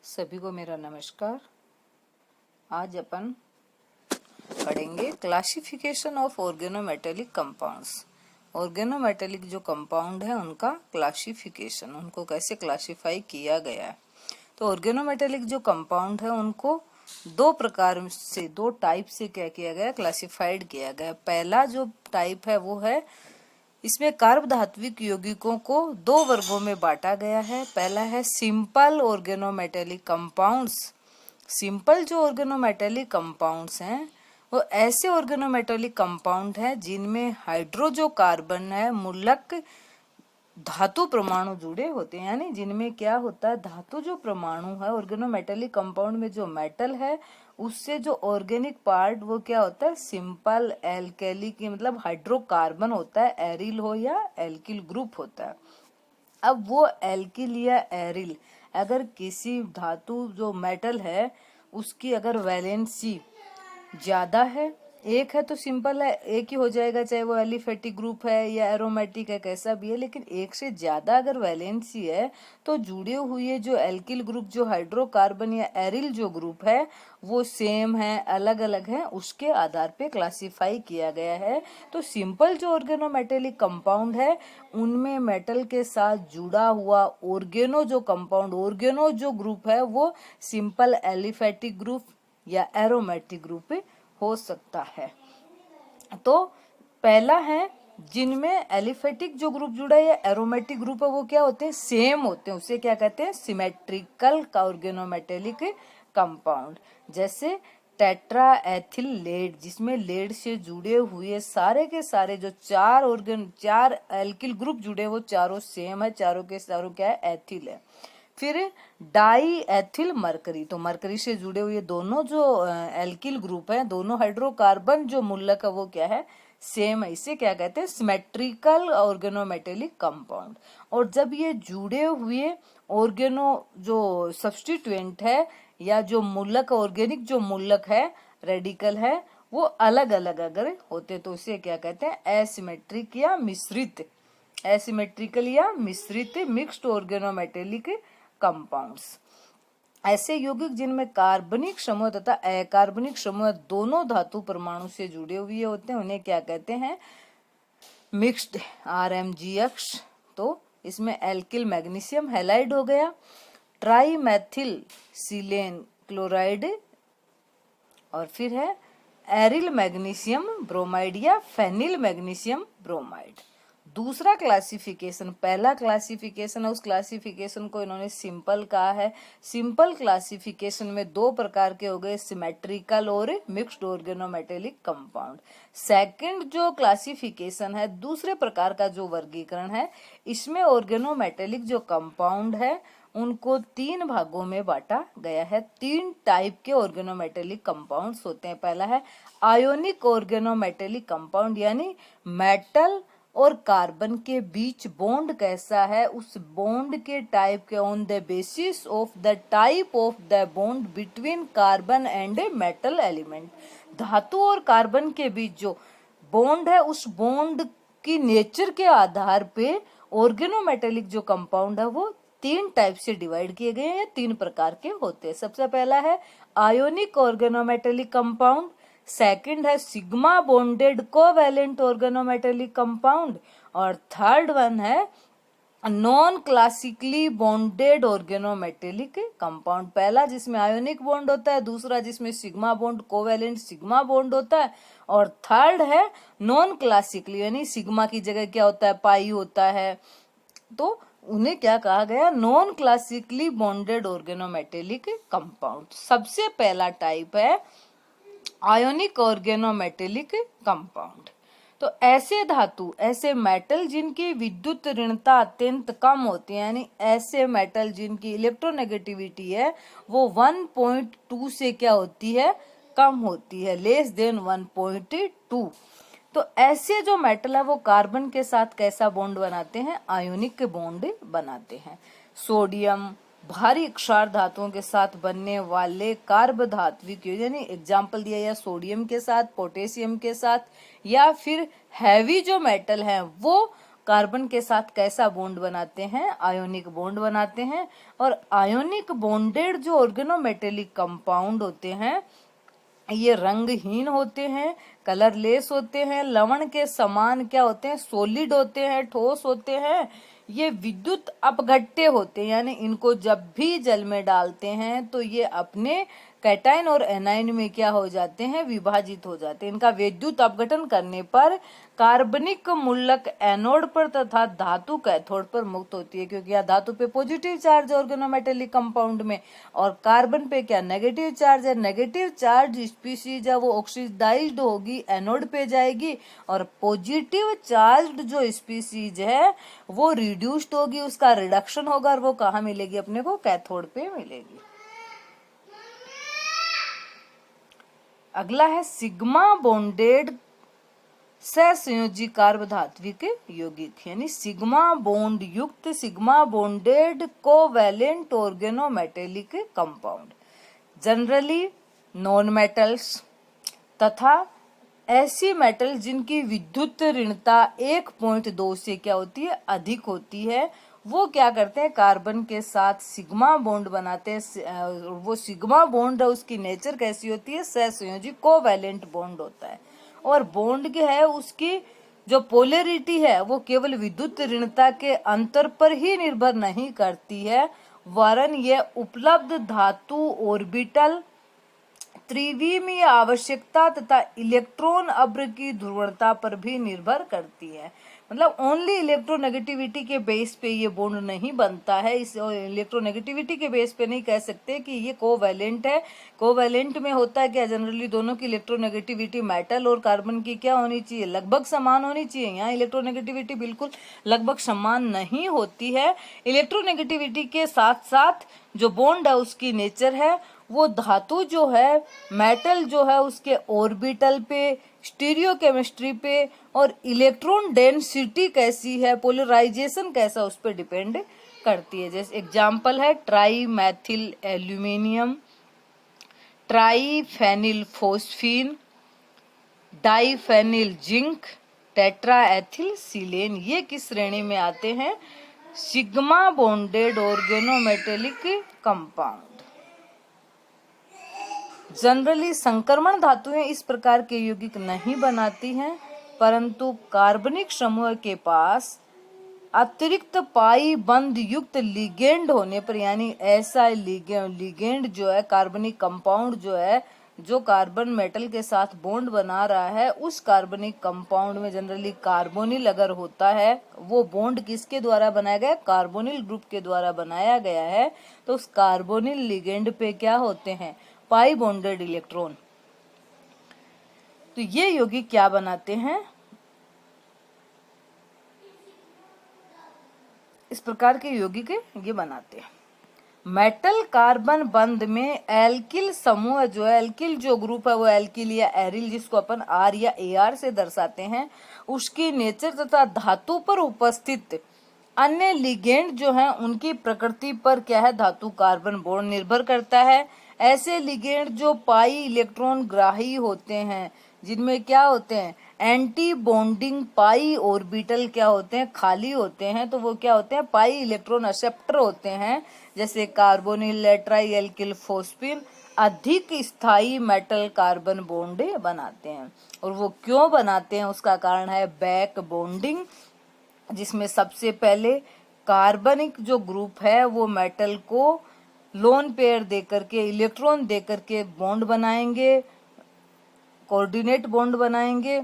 सभी को मेरा नमस्कार। आज अपन पढ़ेंगे classification of organometallic compounds. Organometallic जो कंपाउंड है उनका क्लासिफिकेशन, उनको कैसे क्लासिफाई किया गया है। तो ऑर्गेनोमेटेलिक जो कंपाउंड है उनको दो प्रकार से, दो टाइप से क्या किया गया, क्लासिफाइड किया गया। पहला जो टाइप है वो है, इसमें कार्ब धात्विक यौगिकों को दो वर्गों में बांटा गया है। पहला है सिंपल ऑर्गेनोमेटेलिक कंपाउंड्स। सिंपल जो ऑर्गेनोमेटेलिक कंपाउंड्स हैं वो ऐसे ऑर्गेनोमेटेलिक कंपाउंड हैं जिनमें हाइड्रो जो कार्बन है मूलक धातु परमाणु जुड़े होते हैं, यानी जिनमें क्या होता है, धातु जो परमाणु है ऑर्गेनोमेटेलिक कंपाउंड में जो मेटल है उससे जो ऑर्गेनिक पार्ट वो क्या होता है, सिंपल एल्केली की मतलब हाइड्रोकार्बन होता है, एरिल हो या एल्किल ग्रुप होता है। अब वो एल्किल या एरिल अगर किसी धातु जो मेटल है उसकी अगर वैलेंसी ज्यादा है, एक है तो सिंपल है, एक ही हो जाएगा, चाहे वो एलिफेटिक ग्रुप है या एरोमेटिक है, कैसा भी है। लेकिन एक से ज्यादा अगर वैलेंसी है तो जुड़े हुए जो एल्किल ग्रुप, जो हाइड्रोकार्बन या एरिल जो ग्रुप है वो सेम है, अलग अलग है, उसके आधार पे क्लासिफाई किया गया है। तो सिंपल जो ऑर्गेनोमेटेलिक कंपाउंड है उनमें मेटल के साथ जुड़ा हुआ ऑर्गेनो जो कंपाउंड, ऑर्गेनो जो ग्रुप है वो सिंपल एलिफेटिक ग्रुप या एरोमेटिक ग्रुप हो सकता है। तो पहला है जिनमें एलिफेटिक जो ग्रुप जुड़ा है या एरोमेटिक ग्रुप है वो क्या होते हैं, सेम होते हैं, उसे क्या कहते हैं, सिमेट्रिकल का ऑर्गेनोमेटेलिक कंपाउंड। जैसे टेट्रा एथिल लेड, जिसमें लेड से जुड़े हुए सारे के सारे जो चार एल्किल ग्रुप जुड़े वो चारों सेम है, चारों के चारों क्या है, एथिल है। फिर डाई एथिल मरकरी, तो मरकरी से जुड़े हुए दोनों जो एल्किल ग्रुप है, दोनों हाइड्रोकार्बन जो मूलक है वो क्या है, सेम है, इसे क्या कहते हैं, सिमेट्रिकल ऑर्गेनोमेटेलिक कंपाउंड। और जब ये जुड़े हुए ऑर्गेनो जो सब्स्टिट्यूएंट है या जो मूलक ऑर्गेनिक जो मूलक है, रेडिकल है, वो अलग अलग अगर होते तो उसे क्या कहते हैं, एसिमेट्रिक या मिश्रित, एसिमेट्रिकल या मिश्रित मिक्स्ड ऑर्गेनोमेटेलिक कंपाउंड्स। ऐसे यौगिक जिनमें कार्बनिक समूह तथा अकार्बनिक समूह दोनों धातु परमाणु से जुड़े हुए होते हैं उन्हें क्या कहते हैं, मिक्स्ड RMGX। तो इसमें एल्किल मैग्नीशियम हैलाइड हो गया, ट्राई मैथिल सिलेन क्लोराइड, और फिर है एरिल मैग्नीशियम ब्रोमाइड या फेनिल मैग्नीशियम ब्रोमाइड। दूसरा क्लासिफिकेशन, पहला क्लासिफिकेशन है उस क्लासिफिकेशन को इन्होंने सिंपल कहा है। सिंपल क्लासिफिकेशन में दो प्रकार के हो गए, सिमेट्रिकल और मिक्स्ड ऑर्गेनोमेटेलिक कंपाउंड। सेकंड जो क्लासिफिकेशन है, दूसरे प्रकार का जो वर्गीकरण है, इसमें ऑर्गेनोमेटेलिक जो कंपाउंड है उनको तीन भागों में बांटा गया है। तीन टाइप के ऑर्गेनोमेटेलिक कंपाउंड्स होते हैं। पहला है आयोनिक ऑर्गेनोमेटेलिक कंपाउंड, यानी मेटल और कार्बन के बीच बॉन्ड कैसा है, उस बॉन्ड के टाइप के, on the basis of the type of the bond between carbon and metal element. धातु और कार्बन के बीच जो बॉन्ड है उस बॉन्ड की नेचर के आधार पे ऑर्गेनोमेटेलिक जो कंपाउंड है वो तीन टाइप से डिवाइड किए गए हैं, तीन प्रकार के होते हैं। सबसे पहला है आयोनिक ऑर्गेनोमेटेलिक कंपाउंड, सेकंड है sigma bonded covalent organometallic compound, और थर्ड वन है non classically bonded organometallic compound. पहला जिसमें आयोनिक बॉन्ड होता है, दूसरा जिसमें sigma bond covalent sigma bond होता है, और थर्ड है नॉन क्लासिकली, यानी सिग्मा की जगह क्या होता है, पाई होता है। तो उन्हें क्या कहा गया, non classically bonded organometallic compound. सबसे पहला टाइप है आयोनिक ऑर्गेनोमेटेलिक कंपाउंड। तो ऐसे धातु, ऐसे मेटल जिनकी विद्युत ऋणता अत्यंत कम होती है, यानी ऐसे मेटल जिनकी इलेक्ट्रोनेगेटिविटी है वो 1.2 से क्या होती है, कम होती है, लेस देन 1.2। तो ऐसे जो मेटल है वो कार्बन के साथ कैसा बॉन्ड बनाते हैं, आयोनिक बॉन्ड बनाते हैं। सोडियम भारी क्षार धातुओं के साथ बनने वाले कार्ब धात्विक, यानी एग्जाम्पल दिया या सोडियम के साथ, पोटेशियम के साथ, या फिर हैवी जो मेटल है वो कार्बन के साथ कैसा बॉन्ड बनाते हैं, आयोनिक बॉन्ड बनाते हैं। और आयोनिक बॉन्डेड जो ऑर्गेनोमेटेलिक कंपाउंड होते हैं ये रंगहीन होते हैं, कलरलेस होते हैं, लवण के समान क्या होते हैं, सॉलिड होते हैं, ठोस होते हैं। ये विद्युत अपघट्य होते हैं, यानी इनको जब भी जल में डालते हैं तो ये अपने कैटायन और एनायन में क्या हो जाते हैं, विभाजित हो जाते हैं। इनका विद्युत अपघटन करने पर कार्बनिक मूलक एनोड पर तथा धातु कैथोड पर मुक्त होती है, क्योंकि यहाँ धातु पे पॉजिटिव चार्ज है ऑर्गेनोमेटेलिक कंपाउंड में, और कार्बन पे क्या नेगेटिव चार्ज है। नेगेटिव चार्ज स्पीशीज है वो ऑक्सीडाइज्ड होगी, एनोड पे जाएगी, और पॉजिटिव चार्ज जो स्पीशीज है वो रिड्यूस्ड होगी, उसका रिडक्शन होगा, और वो कहाँ मिलेगी अपने को, कैथोड पे मिलेगी। अगला है सिग्मा बॉन्डेड सहसंयोजी कार्बधात्विक यौगिक, यानी सिग्मा बॉन्ड युक्त sigma bonded covalent organometallic compound, generally non metals तथा ऐसी मेटल जिनकी विद्युत ऋणता 1.2 से क्या होती है, अधिक होती है, वो क्या करते हैं, कार्बन के साथ सिग्मा बॉन्ड बनाते हैं। वो सिग्मा बॉन्ड है उसकी नेचर कैसी होती है, सहसंयोजी कोवैलेंट बॉन्ड होता है। और बॉन्ड के है उसकी जो पोलैरिटी है वो केवल विद्युत ऋणता के अंतर पर ही निर्भर नहीं करती है, वरन ये उपलब्ध धातु ऑर्बिटल, त्रिविमीय आवश्यकता तथा इलेक्ट्रॉन अब्र की ध्रुवणता पर भी निर्भर करती है। मतलब ओनली इलेक्ट्रोनेगेटिविटी के बेस पे ये बॉन्ड नहीं बनता है, इस इलेक्ट्रोनेगेटिविटी के बेस पे नहीं कह सकते कि ये कोवैलेंट है। कोवैलेंट में होता है क्या, जनरली दोनों की इलेक्ट्रोनेगेटिविटी मेटल और कार्बन की क्या होनी चाहिए, लगभग समान होनी चाहिए। यहाँ इलेक्ट्रोनेगेटिविटी बिल्कुल लगभग समान नहीं होती है। इलेक्ट्रोनेगेटिविटी के साथ साथ जो बॉन्ड है उसकी नेचर है वो धातु जो है, मेटल जो है उसके ऑर्बिटल पे, स्टीरियो केमिस्ट्री पे, और इलेक्ट्रॉन डेंसिटी कैसी है, पोलराइजेशन कैसा, उस पर डिपेंड करती है। जैसे एग्जांपल है tri methyl aluminium, tri phenyl phosphine, di phenyl zinc, tetra ethyl silane, ये किस श्रेणी में आते हैं, sigma bonded organometallic compound. Generally संक्रमण धातुएं इस प्रकार के यौगिक नहीं बनाती हैं, परंतु कार्बनिक समूह के पास अतिरिक्त पाई बंध युक्त लिगेंड होने पर, यानी ऐसा लिगेंड जो है, कार्बनिक कंपाउंड जो है, जो कार्बन मेटल के साथ बॉन्ड बना रहा है, उस कार्बनिक कंपाउंड में जनरली कार्बोनिल अगर होता है, वो बॉन्ड किसके द्वारा बनाया गया, कार्बोनिल ग्रुप के द्वारा बनाया गया है, तो उस कार्बोनिल लिगेंड पे क्या होते हैं, पाई बॉन्डेड इलेक्ट्रॉन। तो ये यौगिक क्या बनाते हैं, इस प्रकार के यौगिक ये बनाते हैं। मेटल कार्बन बंध में एल्किल समूह जो है, एल्किल जो ग्रुप है वो एल्किल या एरिल, जिसको अपन आर या एआर से दर्शाते हैं, उसकी नेचर तथा धातु पर उपस्थित अन्य लिगेंड जो हैं उनकी प्रकृति पर क्या है, धातु कार्बन बॉन्ड निर्भर करता है। ऐसे लिगेंड जो पाई इलेक्ट्रॉन ग्राही होते हैं, जिनमें क्या होते हैं, एंटी बॉन्डिंग पाई ऑर्बिटल क्या होते हैं, खाली होते हैं, तो वो क्या होते हैं, पाई इलेक्ट्रॉन एक्सेप्टर होते हैं। जैसे कार्बोनिल, ट्राई एल्किल फोस्फीन अधिक स्थायी मेटल कार्बन बॉन्ड बनाते हैं। और वो क्यों बनाते हैं, उसका कारण है बैक बॉन्डिंग, जिसमें सबसे पहले कार्बनिक जो ग्रुप है वो मेटल को लोन पेयर देकर के, इलेक्ट्रॉन देकर के बॉन्ड बनाएंगे, कोऑर्डिनेट बॉन्ड बनाएंगे,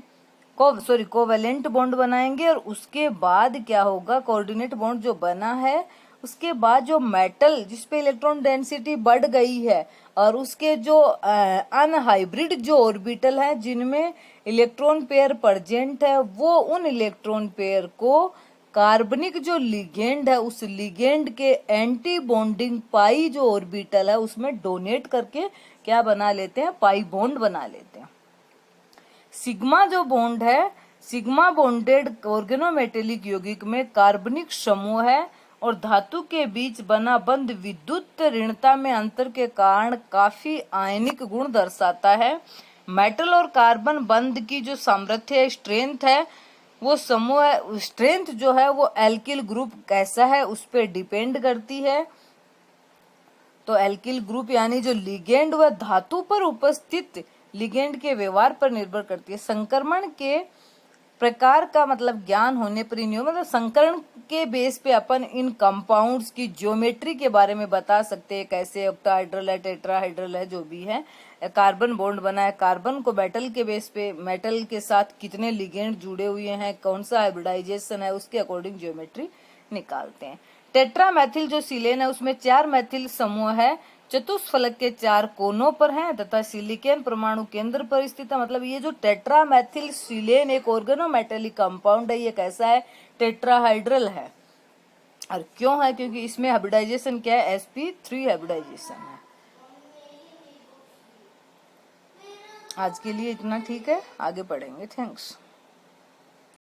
कोवैलेंट बॉन्ड बनाएंगे। और उसके बाद क्या होगा, कोऑर्डिनेट बॉन्ड जो बना है उसके बाद जो मेटल जिसपे इलेक्ट्रॉन डेंसिटी बढ़ गई है, और उसके जो अनहाइब्रिड जो ऑर्बिटल है जिनमें इलेक्ट्रॉन पेयर प्रेजेंट है, वो उन इलेक्ट्रॉन पेयर को कार्बनिक जो लिगेंड है उस लिगेंड के एंटी बॉन्डिंग पाई जो ऑर्बिटल है उसमें डोनेट करके क्या बना लेते हैं, पाई बॉन्ड बना लेते हैं। सिग्मा जो बॉन्ड है, सिग्मा बॉन्डेड ऑर्गेनोमेटेलिक यौगिक में कार्बनिक समूह है और धातु के बीच बना बंध विद्युत ऋणता में अंतर के कारण काफी आयनिक गुण दर्शाता है। मेटल और कार्बन बंध की जो सामर्थ्य स्ट्रेंथ है वो समूह स्ट्रेंथ जो है वो एल्किल ग्रुप कैसा है उस पर डिपेंड करती है। तो एल्किल ग्रुप यानी जो लिगेंड व धातु पर उपस्थित लिगेंड के व्यवहार पर निर्भर करती है। संक्रमण के प्रकार का मतलब ज्ञान होने पर इन मतलब संकरण के बेस पे अपन इन कंपाउंड्स की ज्योमेट्री के बारे में बता सकते हैं, कैसे ऑक्टाहाइड्रल है, टेट्राहाइड्रल है, जो भी है। कार्बन बॉन्ड बना है, कार्बन को मेटल के बेस पे मेटल के साथ कितने लिगेंड जुड़े हुए हैं, कौन सा हाइब्रिडाइजेशन है, उसके अकॉर्डिंग ज्योमेट्री निकालते हैं। टेट्रामेथिल जो सिलेन है उसमें 4 मैथिल समूह है, चतुष्फलक के 4 कोनों पर हैं तथा सिलिकॉन परमाणु केंद्र पर स्थित है। मतलब ये जो टेट्रामेथिल सिलेन एक ऑर्गेनोमेटेलिक कंपाउंड है, ये कैसा है, टेट्राहाइड्रल है। और क्यों है, क्योंकि इसमें हाइब्रिडाइजेशन क्या है, sp3 हाइब्रिडाइजेशन है। आज के लिए इतना ठीक है, आगे पढ़ेंगे। थैंक्स।